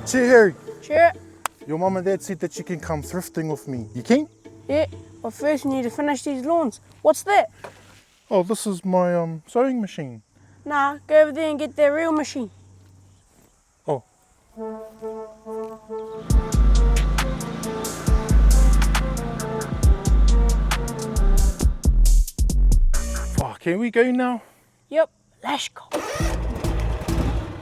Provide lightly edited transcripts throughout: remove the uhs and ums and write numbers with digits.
Cheer, Harry. Sure. Your mum and dad said that you can come thrifting with me. You keen? Yeah, but first you need to finish these lawns. What's that? Oh, this is my sewing machine. Nah, go over there and get their real machine. Oh. Oh, can we go now? Yep, let's go.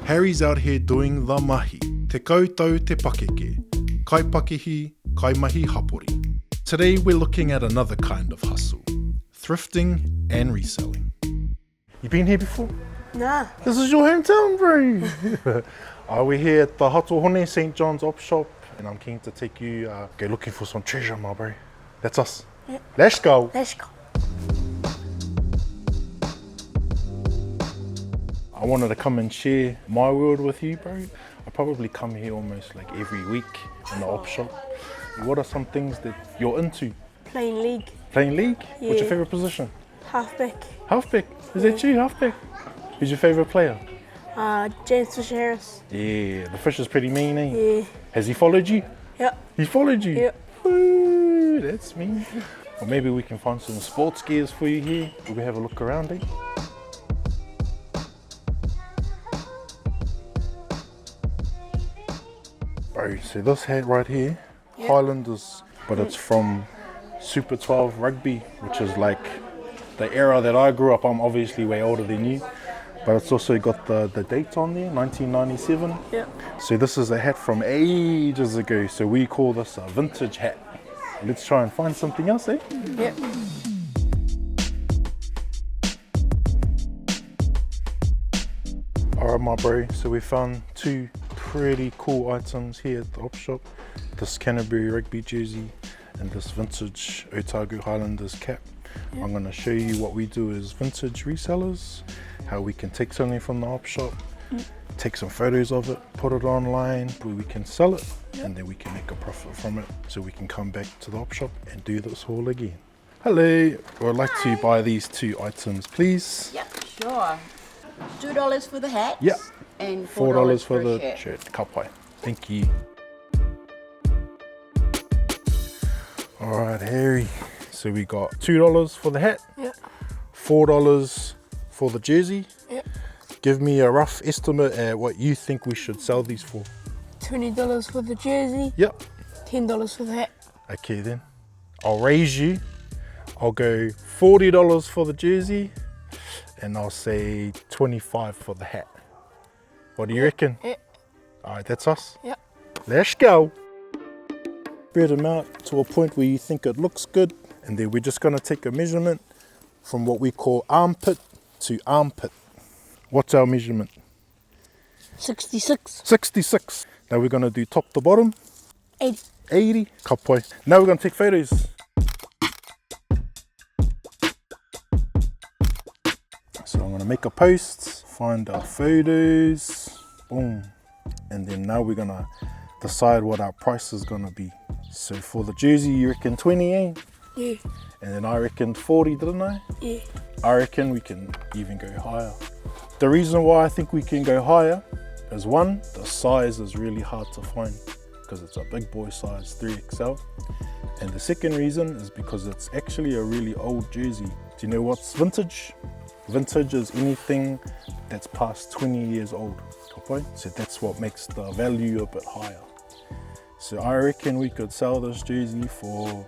Harry's out here doing the mahi. Te koutou te pakeke. Kai pakehi, kai mahi hapori. Today we're looking at another kind of hustle. Thrifting and reselling. You been here before? Nah. This is your hometown, bro. We're here at the Hatohone St. John's op shop, and I'm keen to take you go looking for some treasure, my bro. That's us. Yep. Let's go. Let's go. I wanted to come and share my world with you, bro. I probably come here almost like every week in the op shop. What are some things that you're into? Playing league. Playing league? Yeah. What's your favourite position? Halfback. Halfback. Is that you, halfback? Who's your favourite player? James Fisher-Harris. Yeah, the fish is pretty mean, eh? Yeah. Has he followed you? Yep. He followed you? Yep. Woo, that's mean. Or maybe we can find some sports gears for you here. We'll have a look around, eh? Bro, so this hat right here, Yep. Highlanders, but it's from Super 12 rugby, which is like the era that I grew up. I'm obviously way older than you, but it's also got the date on there, 1997. Yep. So this is a hat from ages ago, so we call this a vintage hat. Let's try and find something else, eh? Yep. Alright, my bro, so we found two pretty cool items here at the op shop. This Canterbury rugby jersey and this vintage Aotearoa Highlanders cap. Yep. I'm going to show you what we do as vintage resellers, how we can take something from the op shop, take some photos of it, put it online where we can sell it, and then we can make a profit from it so we can come back to the op shop and do this haul again. Hello, I'd like to buy these two items, please. Yep, sure. $2 for the hat. Yep. And $4 for a the shirt. Kapai. Thank you. Alright, Harry. So we got $2 for the hat. Yep. $4 for the jersey. Yep. Give me a rough estimate at what you think we should sell these for. $20 for the jersey. Yep. $10 for the hat. Okay then. I'll raise you. I'll go $40 for the jersey. And I'll say $25 for the hat. What do you reckon? Yep. Alright, that's us. Yep. Let's go. Spread them out to a point where you think it looks good, and then we're just going to take a measurement from what we call armpit to armpit. What's our measurement? 66. 66. Now we're going to do top to bottom. 80. 80. Kapoi. Now we're going to take photos. So I'm going to make a post, find our photos, boom. And then now we're going to decide what our price is going to be. So for the jersey, you reckon 20, eh? Yeah. And then I reckoned 40, didn't I? Yeah. I reckon we can even go higher. The reason why I think we can go higher is one, the size is really hard to find because it's a big boy size 3XL. And the second reason is because it's actually a really old jersey. Do you know what's vintage? Vintage is anything that's past 20 years old. So that's what makes the value a bit higher. So I reckon we could sell this jersey for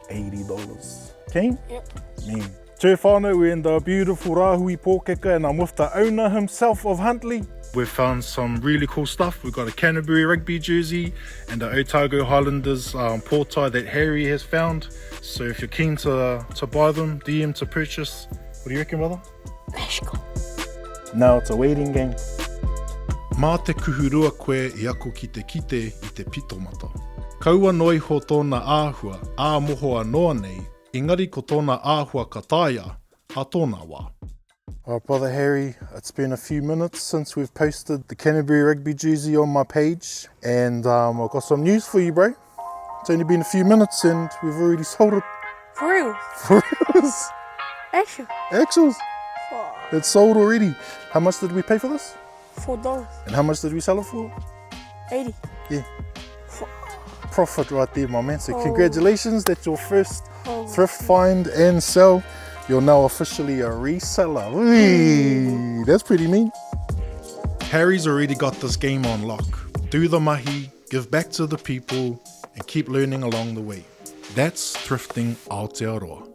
$80. Okay? Yep. Man. Te whānau, we're in the beautiful Rahui Pōkeka and I'm with the owner himself of Huntley. We've found some really cool stuff. We've got a Canterbury rugby jersey and the Aotearoa Highlanders pōtai that Harry has found. So if you're keen to buy them, DM to purchase. What do you reckon, brother? Let's go. Now it's a waiting game. Mā te kuhurua koe I ako ki te kite I te pitomata. Kaua noi ho tōna āhua, ā mohoa noa nei, engari ko tōna āhua ka tāia, a tōna wā. Alright, Brother Harry, it's been a few minutes since we've posted the Canterbury rugby jersey on my page, and I've got some news for you, bro. It's only been a few minutes and we've already sold it. For real? For real? Actually, Axles. It's sold already. How much did we pay for this? $4. And how much did we sell it for? 80. Yeah. Profit right there, my man. So congratulations, that's your first thrift find and sell. You're now officially a reseller. Whee! That's pretty mean. Harry's already got this game on lock. Do the mahi, give back to the people, and keep learning along the way. That's thrifting Aotearoa.